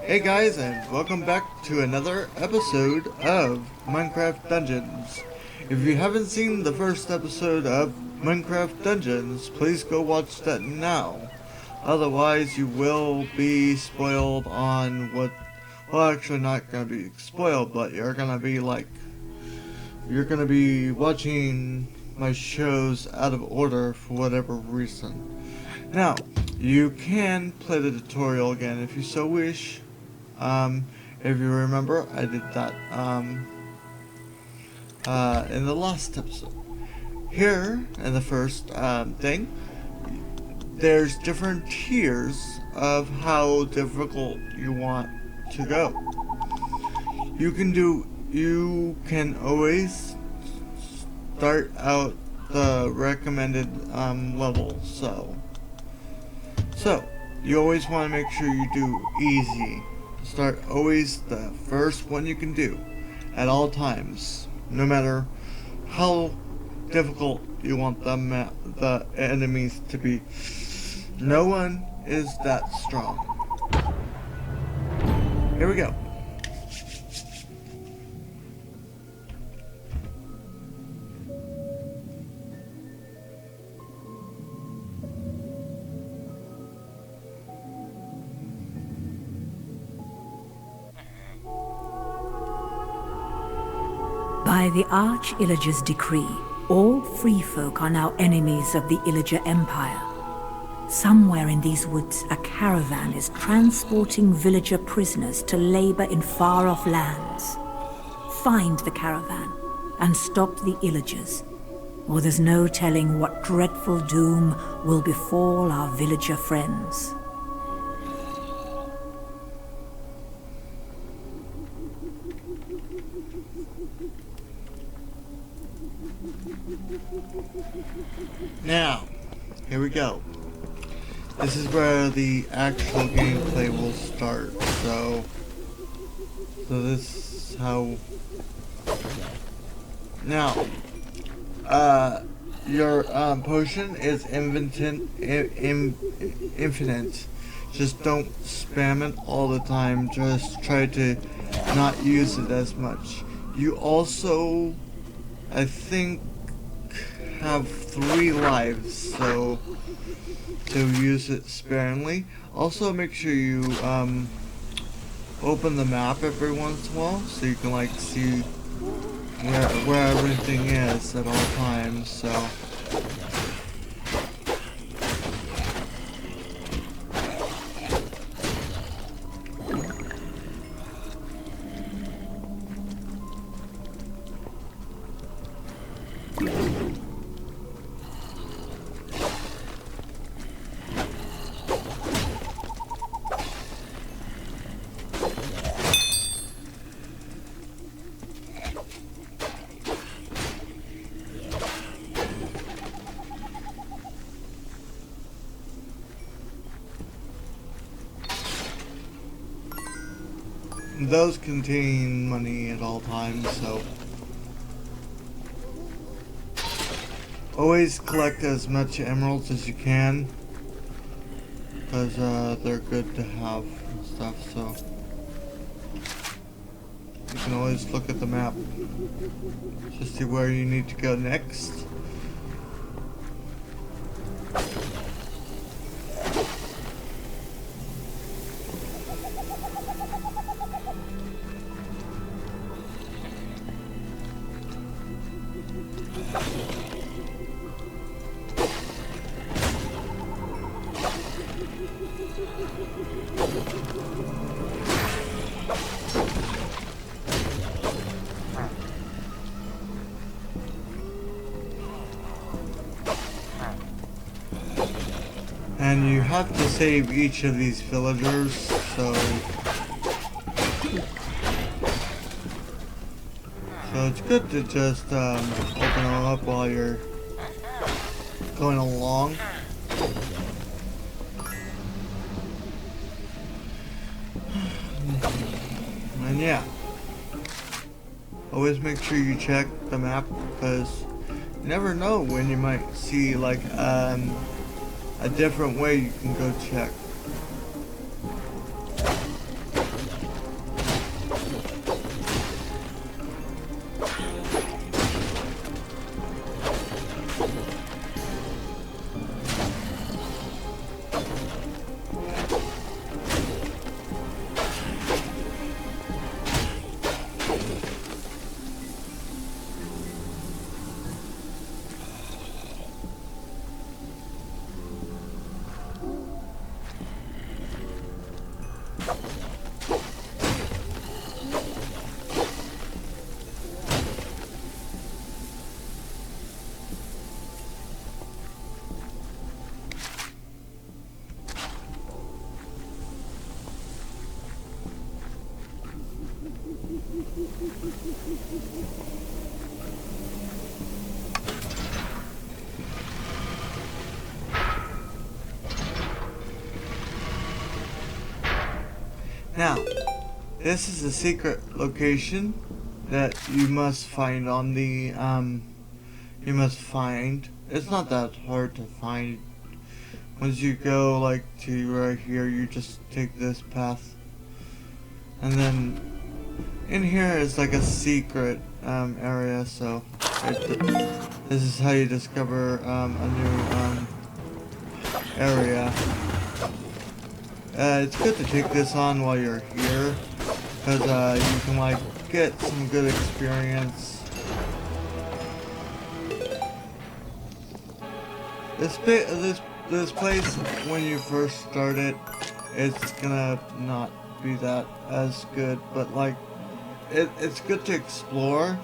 Hey guys, and welcome back to another episode of Minecraft Dungeons. If you haven't seen the first episode of Minecraft Dungeons, please go watch that now. Otherwise, you will be spoiled on what. Well, actually, not gonna be spoiled, but you're gonna be watching my shows out of order for whatever reason. Now, you can play the tutorial again if you so wish. If you remember, I did that in the last episode. Here, in the first thing, there's different tiers of how difficult you want to go. You can always start out the recommended level. So you always want to make sure you do easy. Start always the first one you can do at all times, no matter how difficult you want the enemies to be. No one is that strong. Here we go. By the Arch-Illager's decree, all free folk are now enemies of the Illager Empire. Somewhere in these woods, a caravan is transporting villager prisoners to labor in far-off lands. Find the caravan and stop the Illagers, or there's no telling what dreadful doom will befall our villager friends. Now, here we go. This is where the actual gameplay will start. So this is how. Now, your potion is infinite. Just don't spam it all the time. Just try to not use it as much. You also, I think, have 3 lives, so to use it sparingly. Also, make sure you open the map every once in a while, so you can see where everything is at all times. So. Those contain money at all times, so always collect as much emeralds as you can, because they're good to have and stuff. So you can always look at the map to see where you need to go next. And you have to save each of these villagers, so it's good to just open them up while you're going along. And yeah, always make sure you check the map, because you never know when you might see a different way you can go check. Now, this is a secret location that you must find on the, it's not that hard to find. Once you go, like, to right here, you just take this path. And then, in here is like a secret, area, so, this is how you discover, a new, area. It's good to take this on while you're here, because you can like get some good experience. This place, when you first start it, it's gonna not be that as good, but like it's good to explore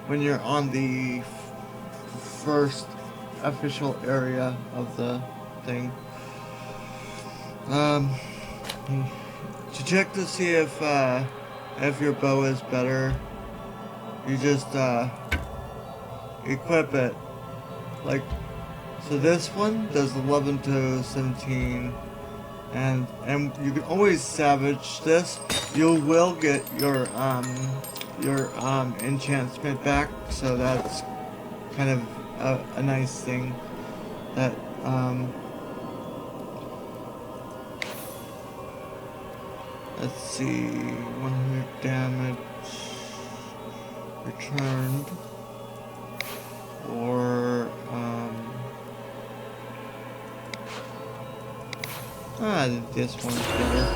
when you're on the first official area of the thing. To check to see if your bow is better, you just equip it. Like, so this one does 11 to 17, and you can always salvage this. You will get your enchantment back, so that's kind of a nice thing. That let's see, 100 damage returned, or this one's better.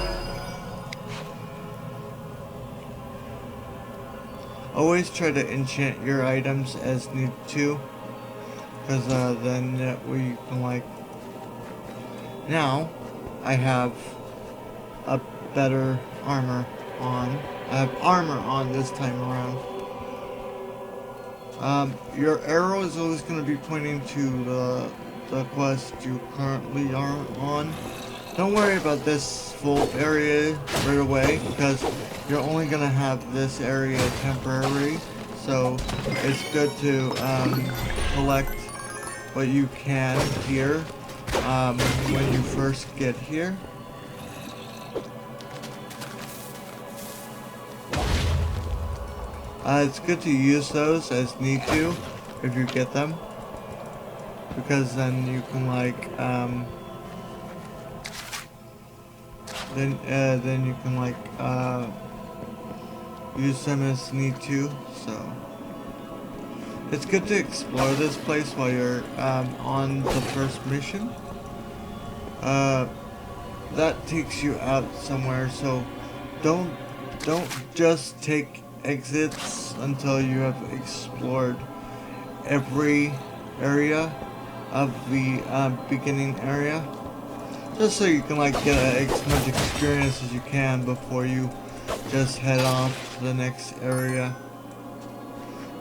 Always try to enchant your items as need to, because then we can like. Now, I have a better armor on. I have armor on this time around. Your arrow is always going to be pointing to the quest you currently are on. Don't worry about this full area right away, because you're only going to have this area temporary. So it's good to collect what you can here when you first get here. It's good to use those as need to if you get them, because then you can like then you can like use them as need to. So it's good to explore this place while you're on the first mission. That takes you out somewhere, so don't just take exits until you have explored every area of the beginning area, just so you can like get as much experience as you can before you just head off to the next area,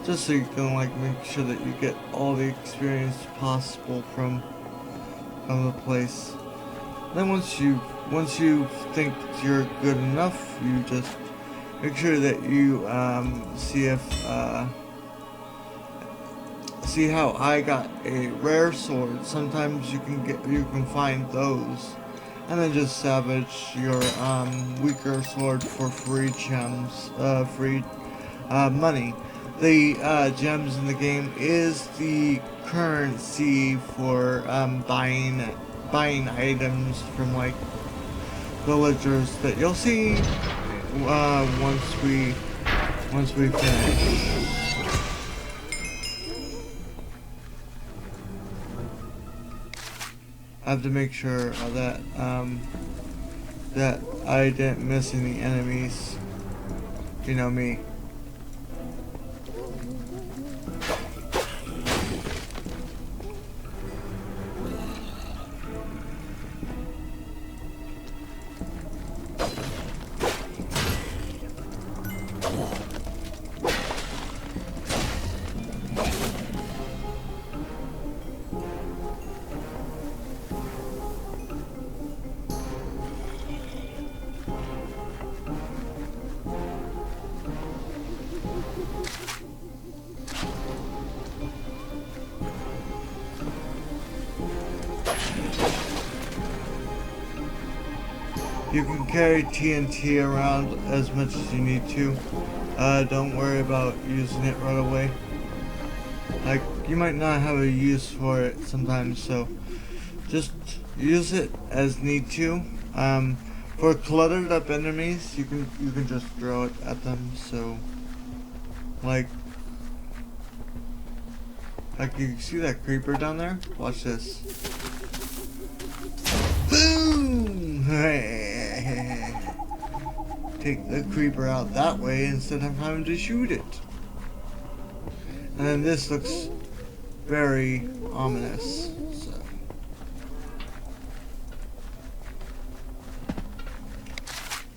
just so you can like make sure that you get all the experience possible from the place. Then once you think you're good enough, you just make sure that you see how I got a rare sword. Sometimes you can find those, and then just salvage your weaker sword for free gems, free money. The gems in the game is the currency for buying items from like villagers that you'll see once we finish. I have to make sure that that I didn't miss any enemies. You know me. You can carry TNT around as much as you need to. Don't worry about using it right away. Like, you might not have a use for it sometimes, so just use it as need to. For cluttered up enemies, you can just throw it at them. So, like you see that creeper down there? Watch this. Boom! Take the creeper out that way instead of having to shoot it. And then this looks very ominous. So.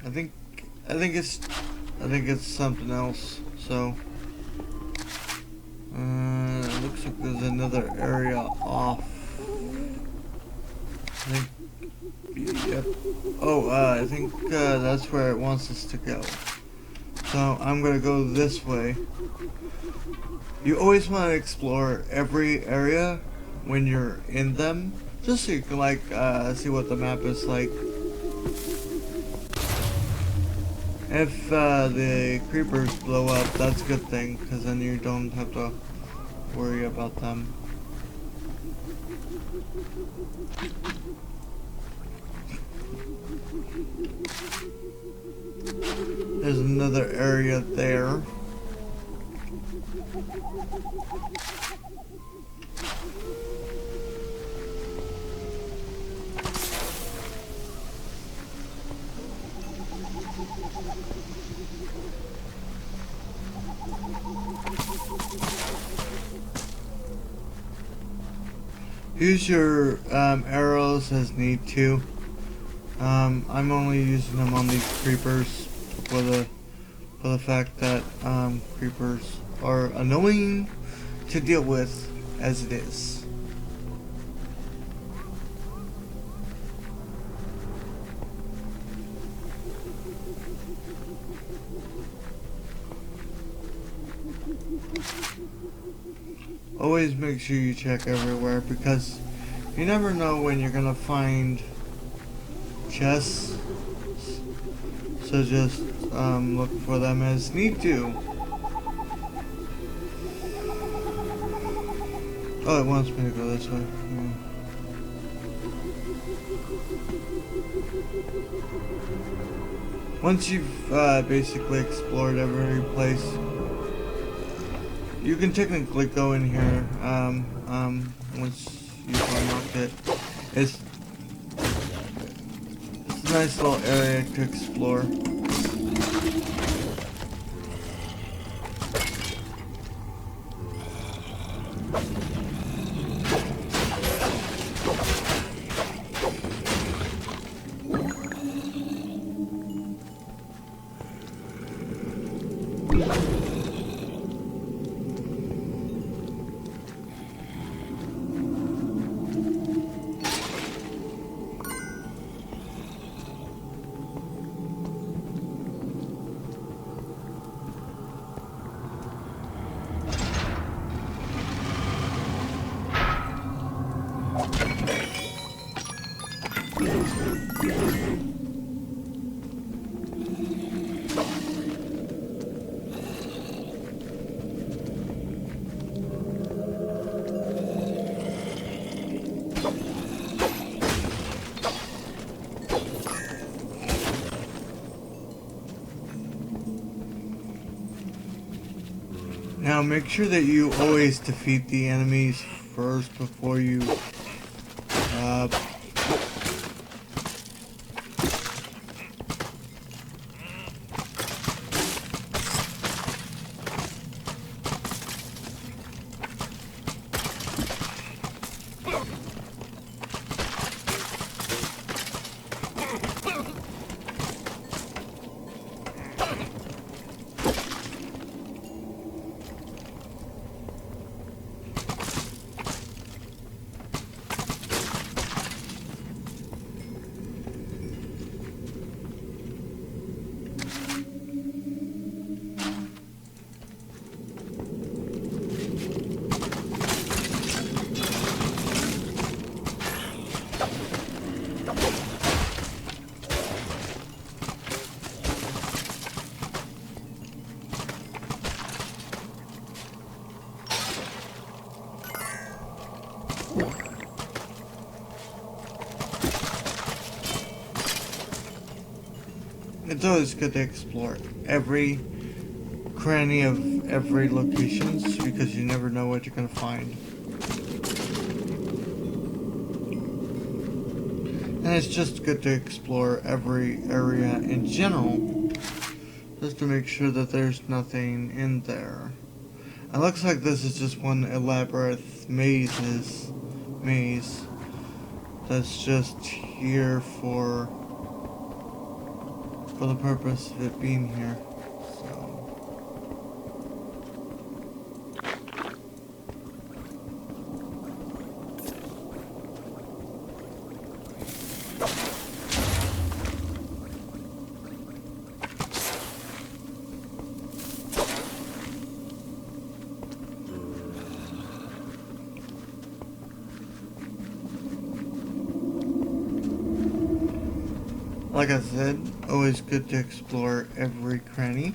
I think it's something else. So it looks like there's another area off. I think, yep. Oh, I think that's where it wants us to go. So I'm gonna go this way. You always want to explore every area when you're in them, just so you can like see what the map is like. If the creepers blow up, that's a good thing, because then you don't have to worry about them. There's another area there. Use your arrows as need to. I'm only using them on these creepers for the fact that creepers are annoying to deal with as it is. Always make sure you check everywhere, because you never know when you're gonna find chests. So just look for them as need to. Oh, it wants me to go this way. Yeah. Once you've basically explored every place, you can technically go in here. Once you've unlocked it, it's a nice little area to explore. Now make sure that you always defeat the enemies first before you It's always good to explore every cranny of every locations because you never know what you're gonna find. And it's just good to explore every area in general, just to make sure that there's nothing in there. It looks like this is just one elaborate maze that's just here for the purpose of it being here. Like I said, always good to explore every cranny.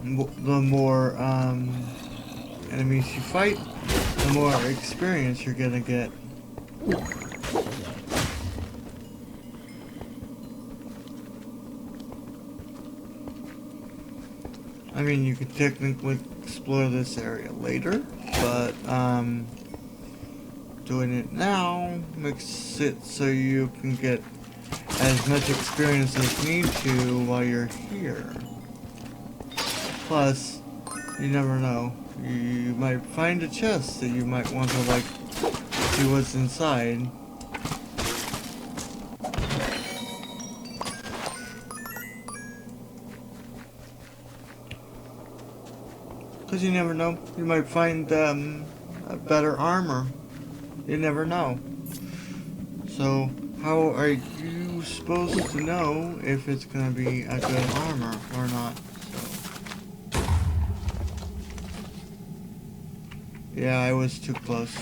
The more enemies you fight, the more experience you're gonna get. I mean, you could technically explore this area later, but doing it now makes it so you can get as much experience as you need to while you're here. Plus, you never know. You might find a chest that you might want to, like, see what's inside. Because you never know. You might find a better armor. You never know. So, how are you supposed to know if it's going to be a good armor or not? So, yeah, I was too close.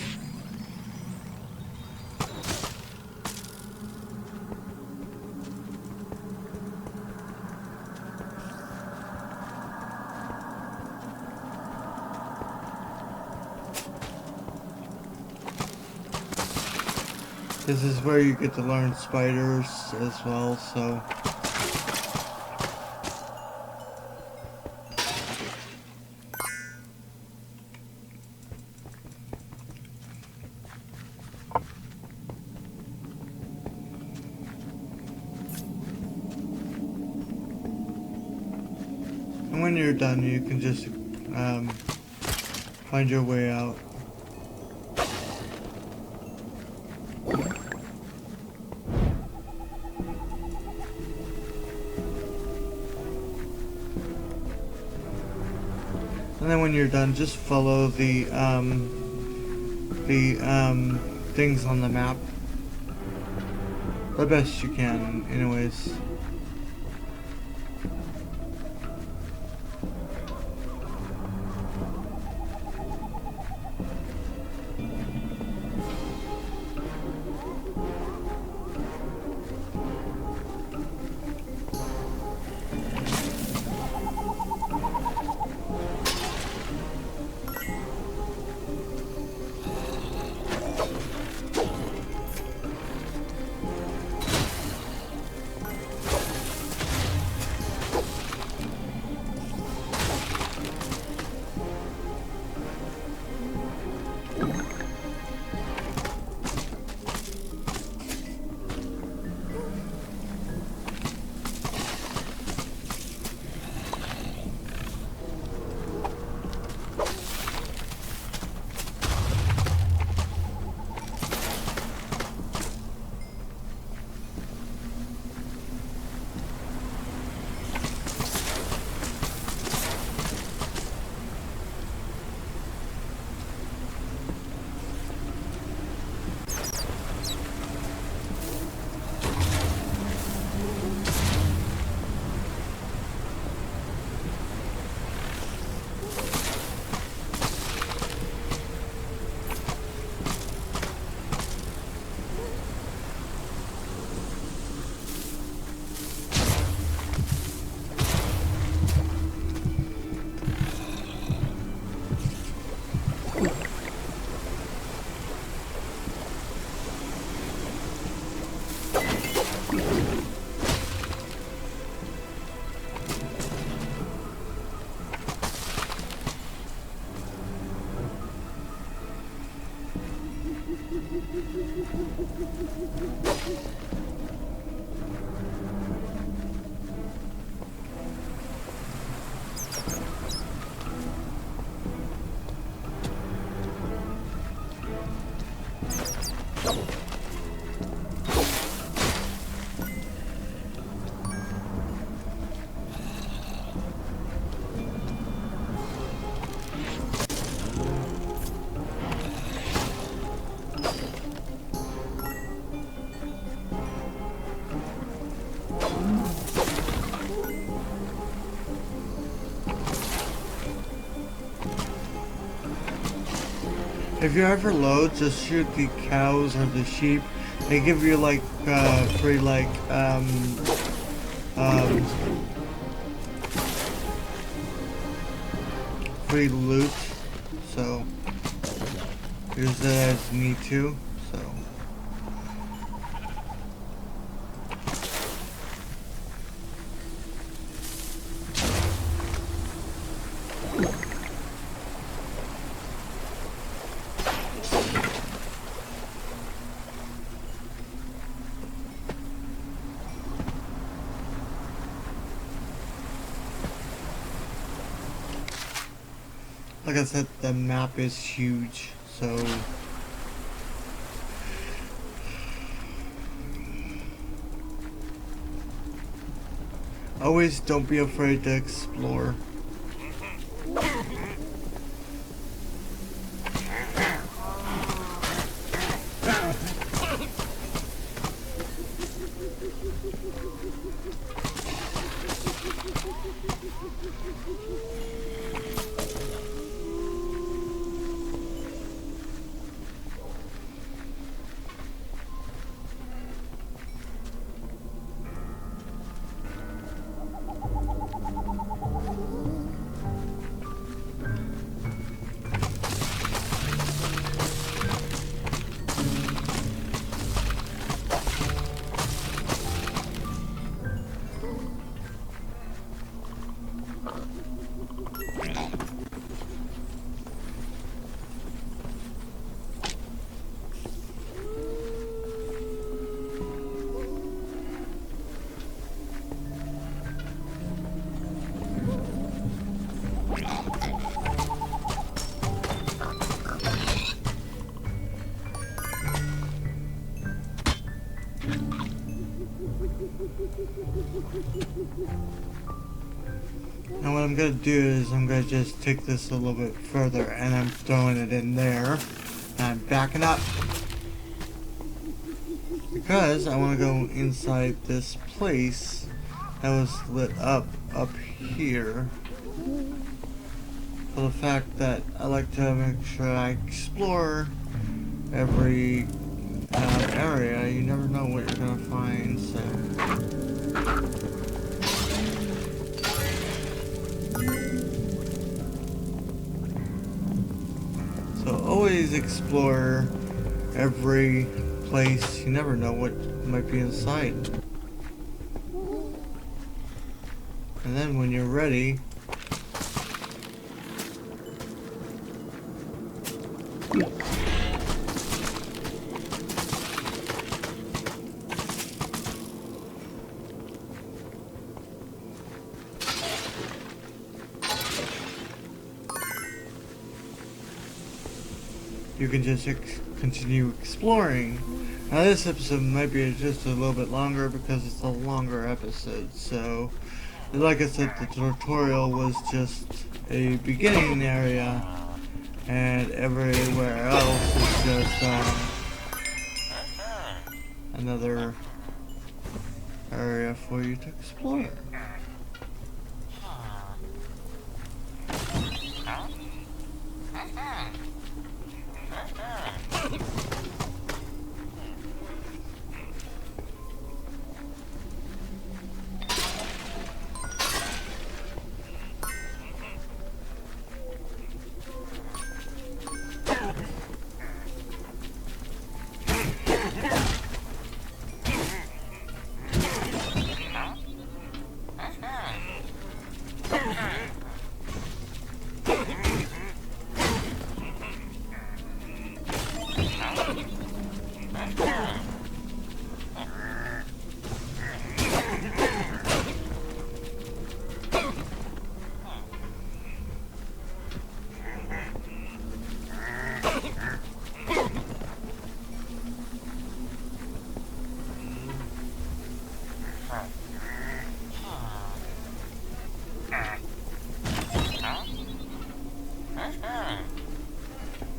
This is where you get to learn spiders as well, so. And when you're done, you can just find your way out. And then when you're done, just follow the things on the map the best you can, anyways. If you ever load, just shoot the cows or the sheep. They give you like free free loot. So use it as need to. So like I said, the map is huge, so always don't be afraid to explore. Now what I'm going to do is I'm going to just take this a little bit further and I'm throwing it in there. And I'm backing up. Because I want to go inside this place that was lit up here. For the fact that I like to make sure I explore every area. You never know what you're going to find, so... So always explore every place. You never know what might be inside. And then when you're ready, you can just continue exploring. Now this episode might be just a little bit longer because it's a longer episode, so like I said, the tutorial was just a beginning area and everywhere else is just another area for you to explore.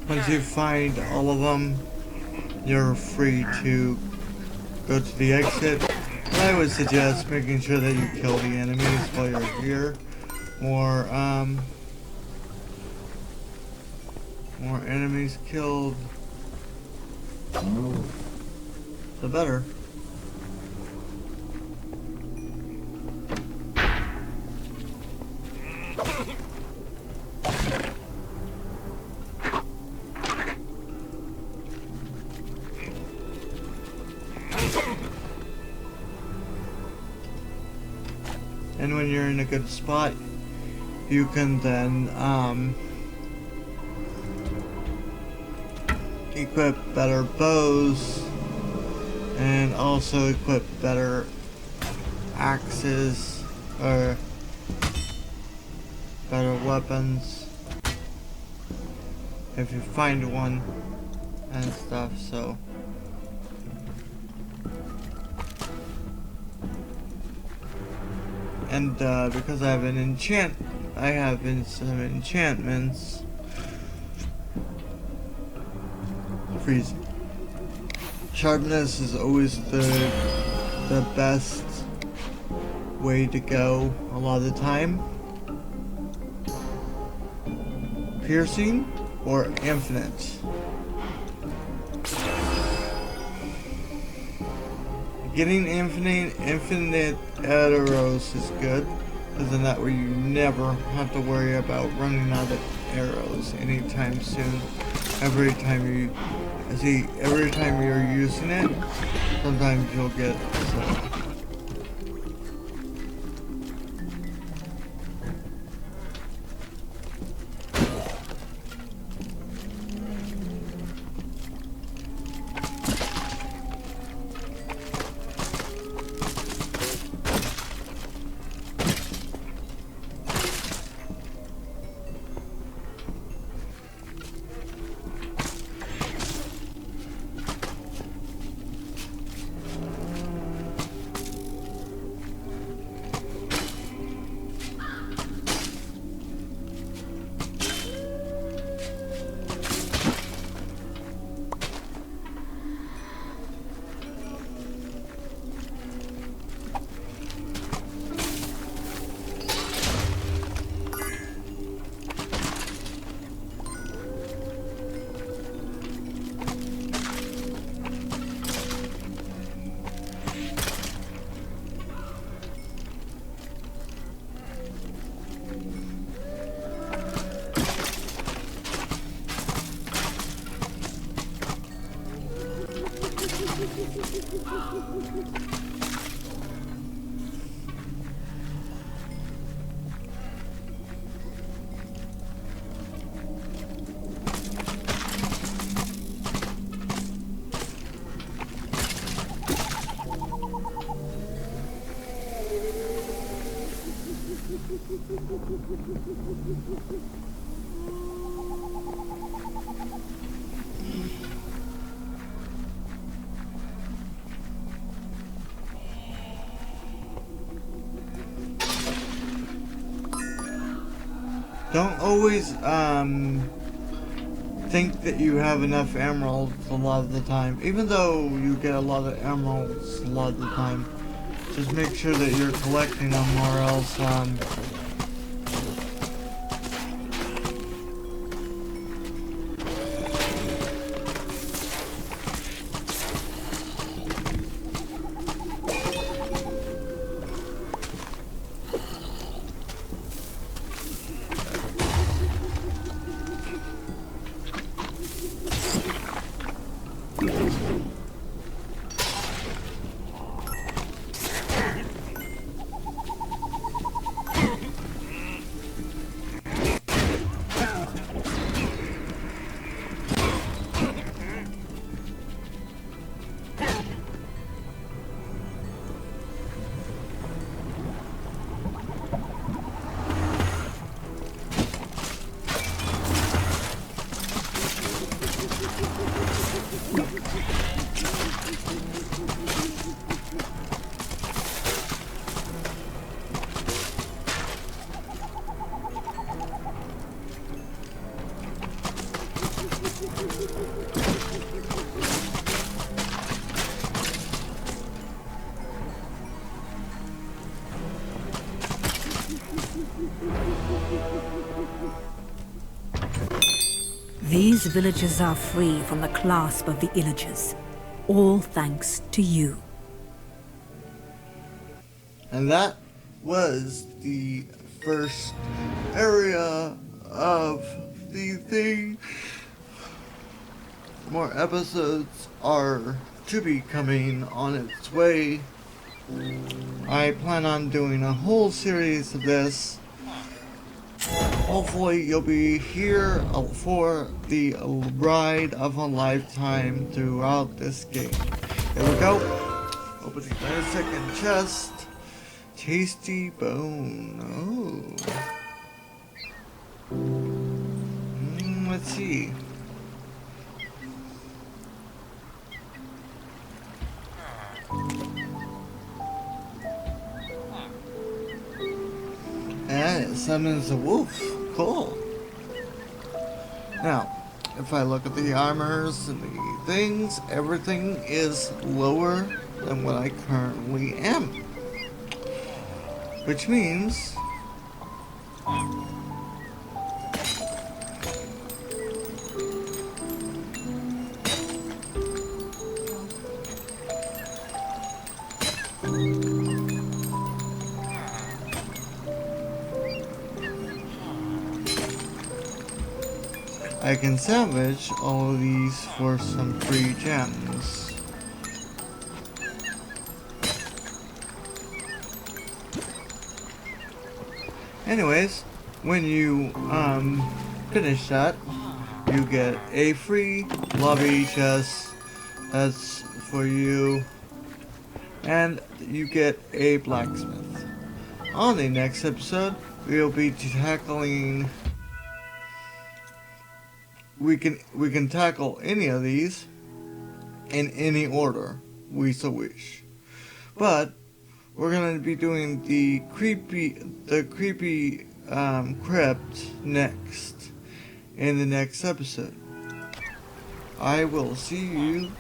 Once you find all of them, you're free to go to the exit. I would suggest making sure that you kill the enemies while you're here. More enemies killed, the better. And when you're in a good spot, you can then equip better bows and also equip better axes or better weapons if you find one and stuff. So and because I have some enchantments. Freeze. Sharpness is always the best way to go a lot of the time. Piercing or infinite. Getting infinite arrows is good, because then that way you never have to worry about running out of arrows anytime soon. Every time you're using it, sometimes you'll get some. Don't always think that you have enough emeralds a lot of the time. Even though you get a lot of emeralds a lot of the time, just make sure that you're collecting them, or else These villages are free from the clasp of the Illagers, all thanks to you. And that was the first area of the thing. More episodes are to be coming on its way. I plan on doing a whole series of this. Hopefully you'll be here for the ride of a lifetime throughout this game. Here we go. Opening my second chest. Tasty bone. Oh. Let's see. And it summons a wolf. Cool. Now, if I look at the armors and the things, everything is lower than what I currently am. Which means I can salvage all of these for some free gems. Anyways, when you finish that, you get a free lobby chest. That's for you. And you get a blacksmith. On the next episode, we'll be tackling we can tackle any of these in any order we so wish. But we're gonna be doing the creepy crypt next in the next episode. I will see you